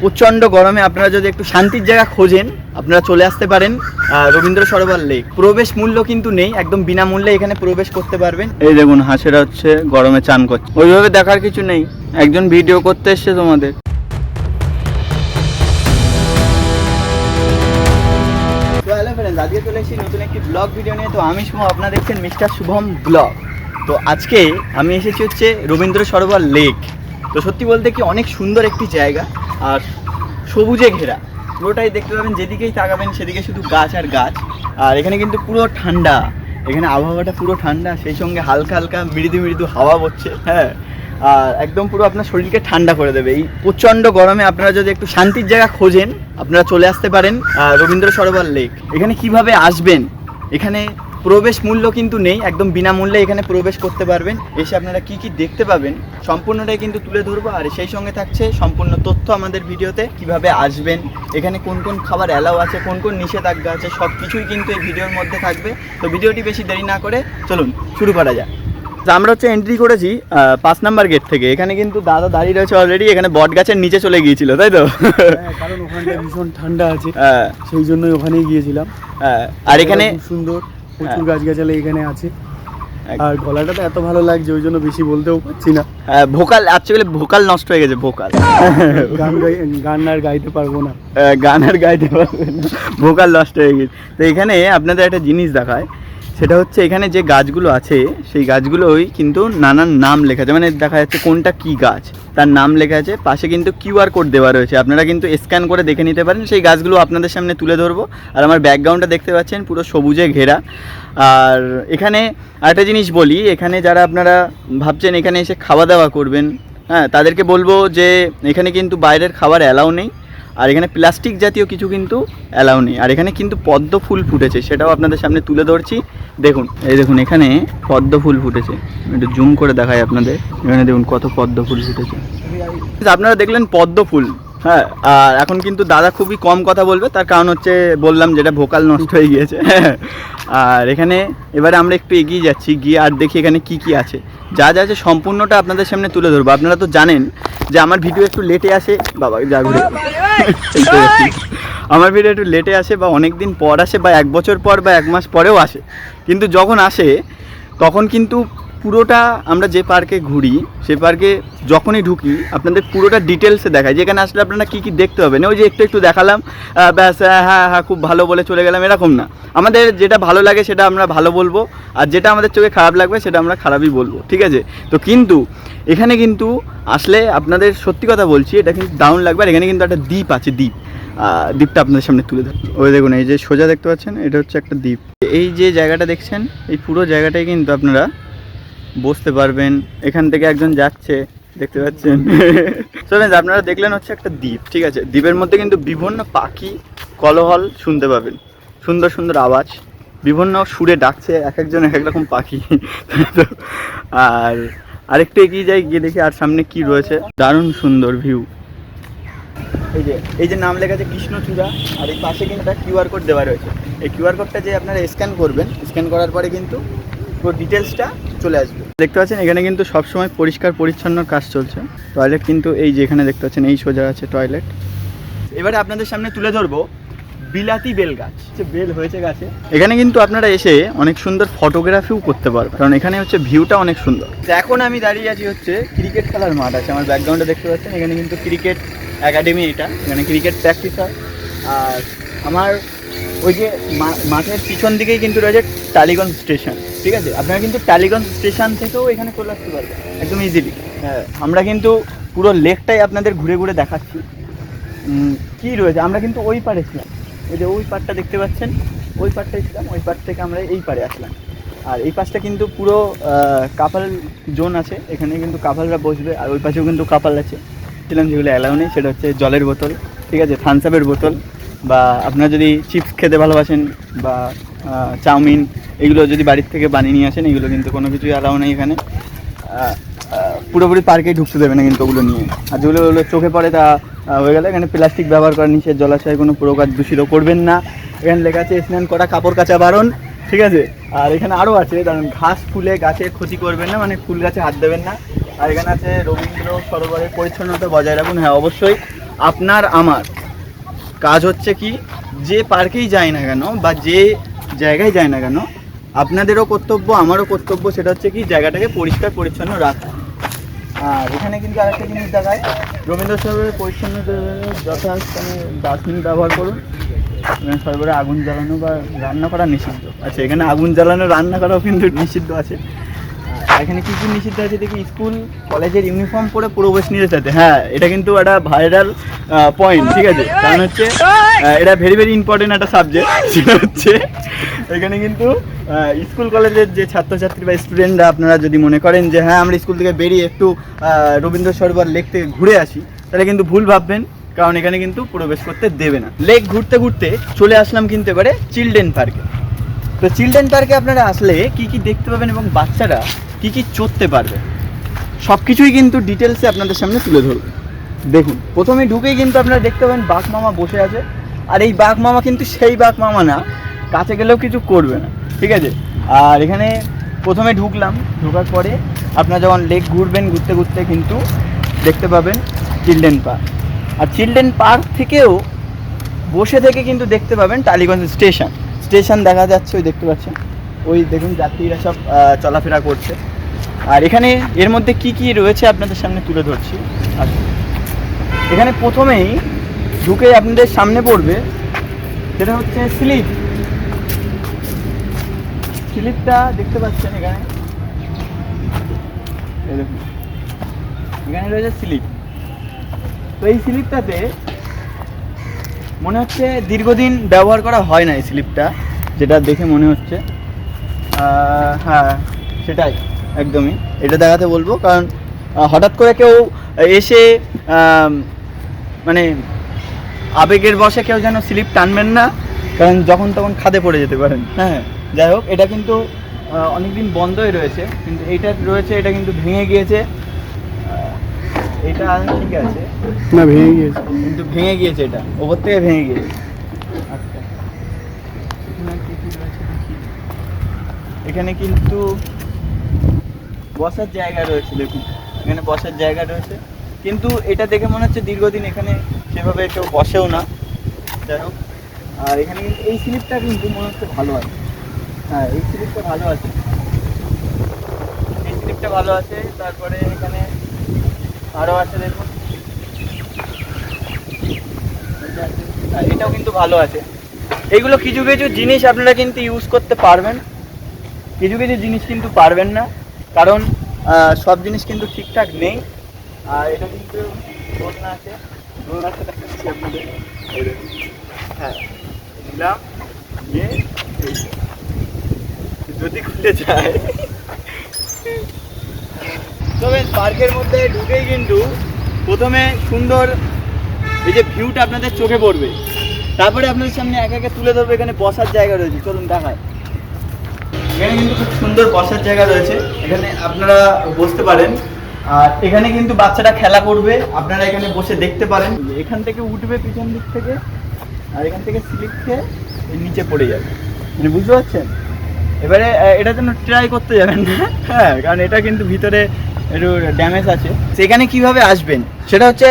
প্রচণ্ড গরমে আপনারা যদি একটু শান্তির জায়গা খোঁজেন আপনারা চলে আসতে পারেন রবীন্দ্র সরোবর লেক। প্রবেশ মূল্য কিন্তু নেই, একদম বিনামূল্যে এখানে প্রবেশ করতে পারবেন। এই দেখুন হাঁসেরা হচ্ছে গরমে চান করছে, ওইভাবে দেখার কিছু নেই, একজন ভিডিও করতে এসছে তোমাদের। হ্যালো ফ্রেন্ডস, আজকে চলে এসেছি নতুন একটি ব্লগ ভিডিও নিয়ে। তো আমি শুভ, আপনারা দেখছেন মিস্টার শুভম ব্লগ। তো আজকে আমি এসেছি হচ্ছে রবীন্দ্র সরোবর লেক। তো সত্যি বলতে কি অনেক সুন্দর একটি জায়গা, আর সবুজে ঘেরা, পুরোটাই দেখতে পাবেন, যেদিকেই তাকাবেন সেদিকে শুধু গাছ আর গাছ। আর এখানে কিন্তু পুরো ঠান্ডা, এখানে আবহাওয়াটা পুরো ঠান্ডা, সেই সঙ্গে হালকা হালকা মৃদু মৃদু হাওয়া বচ্ছে। হ্যাঁ, আর একদম পুরো আপনার শরীরকে ঠান্ডা করে দেবে। এই প্রচণ্ড গরমে আপনারা যদি একটু শান্তির জায়গা খোঁজেন আপনারা চলে আসতে পারেন রবীন্দ্র সরোবর লেক। এখানে কিভাবে আসবেন, এখানে প্রবেশ মূল্য কিন্তু নেই, একদম বিনামূল্যে এখানে প্রবেশ করতে পারবেন। এসে আপনারা কি কি দেখতে পাবেন সম্পূর্ণটাই কিন্তু তুলে ধরবো, আর সেই সঙ্গে থাকছে সম্পূর্ণ তথ্য আমাদের ভিডিওতে। কিভাবে আসবেন, এখানে কোন কোন খাবার অ্যালাউ আছে, কোন কোন নিষেধাজ্ঞা আছে, সব কিছুই কিন্তু এই ভিডিওর মধ্যে থাকবে। তো ভিডিওটি বেশি দেরি না করে চলুন শুরু করা যাক। আমরা হচ্ছে এন্ট্রি করেছি 5 নাম্বার গেট থেকে। এখানে কিন্তু দাদা দাঁড়িয়ে রয়েছে অলরেডি, এখানে বট গাছের নিচে চলে গিয়েছিল, তাই তো? কারণ ওখানটা ভীষণ ঠান্ডা আছে, সেই জন্যই ওখানেই গিয়েছিলাম। আর এখানে খুব সুন্দর, প্রচুর গাছগাছালি এখানে আছে। আর গলাটা তো এত ভালো লাগছে, ওই জন্য বেশি বলতেও পারছি না। ভোকাল, অ্যাকচুয়ালি ভোকাল নষ্ট হয়ে গেছে, ভোকাল। গান আর গাইতে পারবো না, গান আর গাইতে পারবো না, ভোকাল নষ্ট হয়ে গেছে। তো এখানে আপনাদের একটা জিনিস দেখায়, সেটা হচ্ছে এখানে যে গাছগুলো আছে সেই গাছগুলোই কিন্তু নানান নাম লেখা আছে, মানে দেখা যাচ্ছে কোনটা কি গাছ তার নাম লেখা আছে। পাশে কিন্তু কিউআর কোড দেওয়া রয়েছে, আপনারা কিন্তু স্ক্যান করে দেখে নিতে পারেন। সেই গাছগুলো আপনাদের সামনে তুলে ধরবো। আর আমার ব্যাকগ্রাউন্ডটা দেখতে পাচ্ছেন পুরো সবুজে ঘেরা। আর এখানে আরেকটা জিনিস বলি, এখানে যারা আপনারা ভাবছেন এখানে এসে খাওয়া দাওয়া করবেন, হ্যাঁ, তাদেরকে বলবো যে এখানে কিন্তু বাইরের খাবার অ্যালাউ নেই, আর এখানে প্লাস্টিক জাতীয় কিছু কিন্তু অ্যালাউ নেই। আর এখানে কিন্তু পদ্ম ফুল ফুটেছে, সেটাও আপনাদের সামনে তুলে ধরছি। দেখুন, এই দেখুন এখানে পদ্ম ফুল ফুটেছে, একটু জুম করে দেখাই আপনাদের। এখানে দেখুন কত পদ্ম ফুল ফুটেছে। আপনারা দেখলেন পদ্ম ফুল, হ্যাঁ। আর এখন কিন্তু দাদা খুবই কম কথা বলবে, তার কারণ হচ্ছে বললাম যেটা ভোকাল নষ্ট হয়ে গিয়েছে। আর এখানে এবারে আমরা একটু এগিয়ে যাচ্ছি, গিয়ে আর দেখি এখানে কি কি আছে। যা যা আছে সম্পূর্ণটা আপনাদের সামনে তুলে ধরবো। আপনারা তো জানেন যে আমার ভিডিও একটু লেটে আসে, বাবা যা ঘুরে আমার ভিডিও একটু লেটে আসে, বা অনেক দিন পর আসে, বা 1 বছর পর বা 1 মাস পরেও আসে। কিন্তু যখন আসে তখন কিন্তু পুরোটা আমরা যে পার্কে ঘুরি, সে পার্কে যখনই ঢুকি আপনাদের পুরোটা ডিটেলসে দেখায়, যেখানে আসলে আপনারা কী কী দেখতে পাবেন। ওই যে একটু একটু দেখালাম, ব্যাস, হ্যাঁ হ্যাঁ খুব ভালো বলে চলে গেলাম, এরকম না। আমাদের যেটা ভালো লাগে সেটা আমরা ভালো বলবো, আর যেটা আমাদের চোখে খারাপ লাগবে সেটা আমরা খারাপই বলবো, ঠিক আছে? তো কিন্তু এখানে কিন্তু আসলে আপনাদের সত্যি কথা বলছি, এটা কিন্তু দারুণ লাগবে। আর এখানে কিন্তু একটা দ্বীপ আছে, দ্বীপটা আপনাদের সামনে তুলে ধর। ওই দেখুন, এই যে সোজা দেখতে পাচ্ছেন, এটা হচ্ছে একটা দ্বীপ। এই যে জায়গাটা দেখছেন, এই পুরো জায়গাটাই কিন্তু আপনারা বসতে পারবেন। এখান থেকে একজন যাচ্ছে, দেখতে পাচ্ছেন। আপনারা দেখলেন হচ্ছে একটা দ্বীপ, ঠিক আছে? দ্বীপের মধ্যে কিন্তু বিভিন্ন পাখি কলহল শুনতে পাবেন, সুন্দর সুন্দর আওয়াজ, বিভিন্ন সুরে ডাকছে এক একজন এক এক রকম পাখি। আর আরেকটু এগিয়ে যাই, গিয়ে দেখি আর সামনে কি রয়েছে। দারুণ সুন্দর ভিউ। এই যে নাম লেখা আছে কৃষ্ণচূড়া, আর এই পাশে কিন্তু একটা কিউআর কোড দেওয়া রয়েছে। এই কিউআর কোডটা যে আপনারা স্ক্যান করবেন, স্ক্যান করার পরে কিন্তু পুরো ডিটেলসটা চলে আসবে। দেখতে পাচ্ছেন এখানে কিন্তু সবসময় পরিষ্কার পরিচ্ছন্ন কাজ চলছে। টয়লেট কিন্তু এই যে এখানে দেখতে পাচ্ছেন, এই সোজা আছে টয়লেট। এবারে আপনাদের সামনে তুলে ধরবো বিলাতি বেল গাছ, বেল হয়েছে গাছে। এখানে কিন্তু আপনারা এসে অনেক সুন্দর ফটোগ্রাফিও করতে পারবেন, কারণ এখানে হচ্ছে ভিউটা অনেক সুন্দর। এখন আমি দাঁড়িয়ে আছি হচ্ছে ক্রিকেট খেলার মাঠ আছে, আমার ব্যাকগ্রাউন্ডে দেখতে পাচ্ছেন। এখানে কিন্তু ক্রিকেট একাডেমি, এটা এখানে ক্রিকেট প্র্যাকটিস হয়। আর আমার ওই যে মাঠের পিছন দিকেই কিন্তু রয়েছে টালিগঞ্জ স্টেশন, ঠিক আছে? আপনারা কিন্তু টালিগঞ্জ স্টেশন থেকেও এখানে চলে আসতে পারবেন একদম ইজিলি। হ্যাঁ, আমরা কিন্তু পুরো লেকটাই আপনাদের ঘুরে ঘুরে দেখাচ্ছি কি রয়েছে। আমরা কিন্তু ওই পারে ছিলাম, ওই যে ওই পাড়টা দেখতে পাচ্ছেন, ওই পাড়টাই ছিলাম। ওই পাড় থেকে আমরা এই পাড়ে আসলাম। আর এই পাশটা কিন্তু পুরো কাপাল জোন আছে, এখানে কিন্তু কাপালরা বসবে। আর ওই পাশেও কিন্তু কাপাল আছে ছিলাম, যেগুলো অ্যালাউ নেই সেটা হচ্ছে জলের বোতল, ঠিক আছে? থামস আপের বোতল, বা আপনারা যদি চিপস খেতে ভালোবাসেন বা চাউমিন, এগুলো যদি বাড়ির থেকে বানিয়ে নিয়ে আসেন, এগুলো কিন্তু কোনো কিছুই অ্যালাউ নেই এখানে। পুরোপুরি পার্কেই ঢুকতে দেবে না কিন্তু ওগুলো নিয়ে। আর যেগুলো চোখে পড়ে তা হয়ে গেলে, এখানে প্লাস্টিক ব্যবহার করা নিষেধ, জলাশয়ে কোনো প্রকার দূষিত করবেন না। এখানে লেখা আছে স্নান করা, কাপড় কাচা বারণ, ঠিক আছে? আর এখানে আরও আছে, কারণ ঘাস ফুলে গাছের ক্ষতি করবেন না, মানে ফুল গাছে হাত দেবেন না। আর এখানে আছে রবীন্দ্র সরোবরের পরিচ্ছন্নতা বজায় রাখুন। হ্যাঁ, অবশ্যই আপনার আমার কাজ হচ্ছে কি, যে পার্কেই যাই না কেন বা যে জায়গায় যাই না কেন, আপনাদেরও কর্তব্য আমারও কর্তব্য, সেটা হচ্ছে কি জায়গাটাকে পরিষ্কার পরিচ্ছন্ন রাখা। আর এখানে কিন্তু আরেকটা জিনিস দেখায়, রবীন্দ্র সরোবরের পরিচ্ছন্ন যথাস্থানে ডাস্টবিন ব্যবহার করুন। এখানে সরোবরে আগুন জ্বালানো বা রান্না করা নিষিদ্ধ। আচ্ছা, এখানে আগুন জ্বালানো রান্না করাও কিন্তু নিষিদ্ধ আছে। আর এখানে কী কী নিষিদ্ধ আছে দেখি, স্কুল কলেজের ইউনিফর্ম পরে প্রবেশ নিষেধাজ্ঞা। হ্যাঁ, এটা কিন্তু একটা ভাইরাল পয়েন্ট, ঠিক আছে? কারণ হচ্ছে এটা ভেরি ভেরি ইম্পর্টেন্ট একটা সাবজেক্ট। সেটা হচ্ছে এখানে কিন্তু স্কুল কলেজের যে ছাত্রছাত্রী বা স্টুডেন্টরা, আপনারা যদি মনে করেন যে হ্যাঁ আমরা স্কুল থেকে বেরিয়ে একটু রবীন্দ্র সরোবর লেক থেকে ঘুরে আসি, তাহলে কিন্তু ভুল ভাববেন, কারণ এখানে কিন্তু প্রবেশ করতে দেবে না। লেক ঘুরতে ঘুরতে চলে আসলাম কিন্তু এবারে চিলড্রেন পার্কে। তো চিলড্রেন পার্কে আপনারা আসলে কি কি দেখতে পাবেন এবং বাচ্চারা কি কি চড়তে পারবে, সব কিছুই কিন্তু ডিটেলসে আপনাদের সামনে তুলে ধরবো। দেখুন, প্রথমে ঢুকেই কিন্তু আপনারা দেখতে পাবেন বাঘ মামা বসে আছে। আর এই বাঘ মামা কিন্তু সেই বাঘ মামা না, কাছে গেলেও কিছু করবে না, ঠিক আছে? আর এখানে প্রথমে ঢোকার পরে আপনারা যখন লেক ঘুরবেন, ঘুরতে ঘুরতে কিন্তু দেখতে পাবেন children park. Our children park থেকেও বসে থেকে কিন্তু দেখতে পাবেন টালিগঞ্জ স্টেশন দেখা যাচ্ছে, ওই দেখতে পাচ্ছেন, ওই দেখুন যাত্রীরা সব চলাফেরা করছে। আর এখানে এর মধ্যে কি কি রয়েছে আপনাদের সামনে তুলে ধরছি। আচ্ছা, এখানে প্রথমেই ঢুকে আপনাদের সামনে পড়বে, সেটা হচ্ছে স্লিপটা দেখতে পাচ্ছেন এখানে। এই দেখুন, এখানে রয়েছে স্লিপ। তো এই স্লিপটাতে মনে হচ্ছে দীর্ঘদিন ব্যবহার করা হয় না এই স্লিপটা, যেটা দেখে মনে হচ্ছে। হ্যাঁ, সেটাই একদমই, এটা দেখাতে বলবো। কারণ হঠাৎ করে কেউ এসে মানে আবেগের বশে কেউ যেন স্লিপ টানবেন না, কারণ যখন তখন খাদে পড়ে যেতে পারেন। হ্যাঁ, যাই হোক, এটা কিন্তু অনেকদিন বন্ধই রয়েছে, কিন্তু এইটা রয়েছে, এটা কিন্তু ভেঙে গিয়েছে। এটা ঠিক আছে না, ভেঙে গিয়েছে, কিন্তু ভেঙে গিয়েছে, এটা ওপর থেকে ভেঙে গিয়েছে। আচ্ছা, এখানে কিন্তু বসার জায়গা রয়েছে, দেখুন এখানে বসার জায়গা রয়েছে, কিন্তু এটা দেখে মনে হচ্ছে দীর্ঘদিন এখানে সেভাবে কেউ বসেও না। যাই হোক, আর এখানে কিন্তু এই স্লিপটা কিন্তু মনে হচ্ছে ভালো আছে। হ্যাঁ, এই স্লিপটা ভালো আছে, এই স্লিপটা ভালো আছে। তারপরে এখানে আরও আছে, দেখুন এটাও কিন্তু ভালো আছে। এগুলো কিছু কিছু জিনিস আপনারা কিন্তু ইউজ করতে পারবেন, কিছু কিছু জিনিস কিন্তু পারবেন না, কারণ সব জিনিস কিন্তু ঠিকঠাক নেই। আর এটা কিন্তু দোলনা আছে, দোলনাটা দেখাচ্ছি আপনাদের। হ্যাঁ, নিলাম, নিয়ে যদি খুলে যায়। তবে পার্কের মধ্যে ঢুকেই কিন্তু প্রথমে সুন্দর এই যে ভিউটা আপনাদের চোখে পড়বে, তারপরে আপনাদের সামনে একে একে তুলে ধরবে। এখানে বসার জায়গা রয়েছে, চলুন দেখায়। এখানে কিন্তু খুব সুন্দর বসার জায়গা রয়েছে, এখানে আপনারা বসতে পারেন। আর এখানে কিন্তু বাচ্চারা খেলা করবে, আপনারা এখানে বসে দেখতে পারেন। এখান থেকে উঠবে পিছন দিক থেকে, আর এখান থেকে স্লিপ খেয়ে নিচে পড়ে যাবে, মানে বুঝতে পারছেন? এবারে এটা যেন ট্রাই করতে যাবেন না, হ্যাঁ, কারণ এটা কিন্তু ভিতরে একটু ড্যামেজ আছে। সেখানে কিভাবে আসবেন সেটা হচ্ছে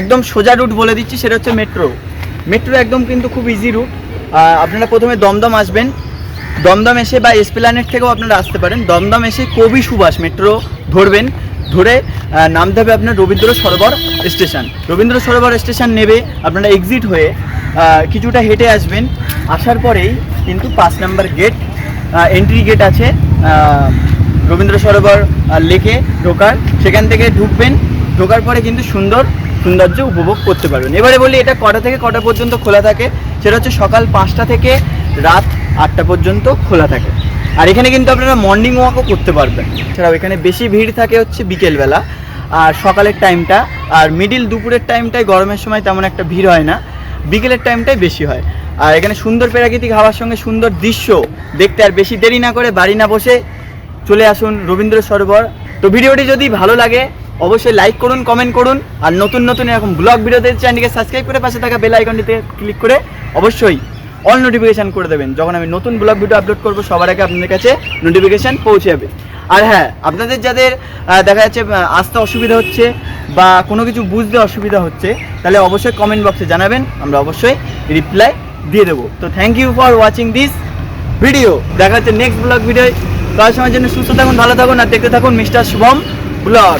একদম সোজা রুট বলে দিচ্ছি, সেটা হচ্ছে মেট্রো একদম কিন্তু খুব ইজি রুট। আপনারা প্রথমে দমদম আসবেন, দমদম এসে বা এসপ্ল্যানেড থেকেও আপনারা আসতে পারেন। দমদম এসে কবি সুভাষ মেট্রো ধরবেন, ধরে নামতে হবে আপনার রবীন্দ্র সরোবর স্টেশন নেবে। আপনারা এক্সিট হয়ে কিছুটা হেঁটে আসবেন, আসার পরেই কিন্তু 5 নম্বর গেট, এন্ট্রি গেট আছে রবীন্দ্র সরোবর লেকে ঢোকার। সেখান থেকে ঢুকবেন, ঢোকার পরে কিন্তু সৌন্দর্য উপভোগ করতে পারবেন। এবারে বলি এটা কটা থেকে কটা পর্যন্ত খোলা থাকে, সেটা হচ্ছে সকাল 5টা থেকে রাত 8টা পর্যন্ত খোলা থাকে। আর এখানে কিন্তু আপনারা মর্নিং ওয়াকও করতে পারবেন। এছাড়াও এখানে বেশি ভিড় থাকে হচ্ছে বিকেলবেলা আর সকালের টাইমটা, আর মিডিল দুপুরের টাইমটায় গরমের সময় তেমন একটা ভিড় হয় না, বিকেলের টাইমটাই বেশি হয়। আর এখানে সুন্দর প্রাকৃতিক হাওয়ার সঙ্গে সুন্দর দৃশ্য দেখতে আর বেশি দেরি না করে বাড়ি না বসে চলে আসুন রবীন্দ্র সরোবর। তো ভিডিওটি যদি ভালো লাগে অবশ্যই লাইক করুন, কমেন্ট করুন, আর নতুন নতুন এরকম ব্লগ ভিডিওতে চ্যানেলটিকে সাবস্ক্রাইব করে পাশে থাকা বেল আইকনটিতে ক্লিক করে অবশ্যই অল নোটিফিকেশান করে দেবেন। যখন আমি নতুন ব্লগ ভিডিও আপলোড করবো সবার আগে আপনাদের কাছে নোটিফিকেশান পৌঁছে যাবে। আর হ্যাঁ, আপনাদের যাদের দেখা যাচ্ছে আসতে অসুবিধা হচ্ছে বা কোনো কিছু বুঝতে অসুবিধা হচ্ছে, তাহলে অবশ্যই কমেন্ট বক্সে জানাবেন, আমরা অবশ্যই রিপ্লাই দিয়ে দেবো। তো thank you for watching this video. দেখা হচ্ছে নেক্সট ব্লগ ভিডিও। তার সময়ের জন্য সুস্থ থাকুন, ভালো থাকুন আর দেখতে থাকুন মিস্টার শুভম ব্লগ।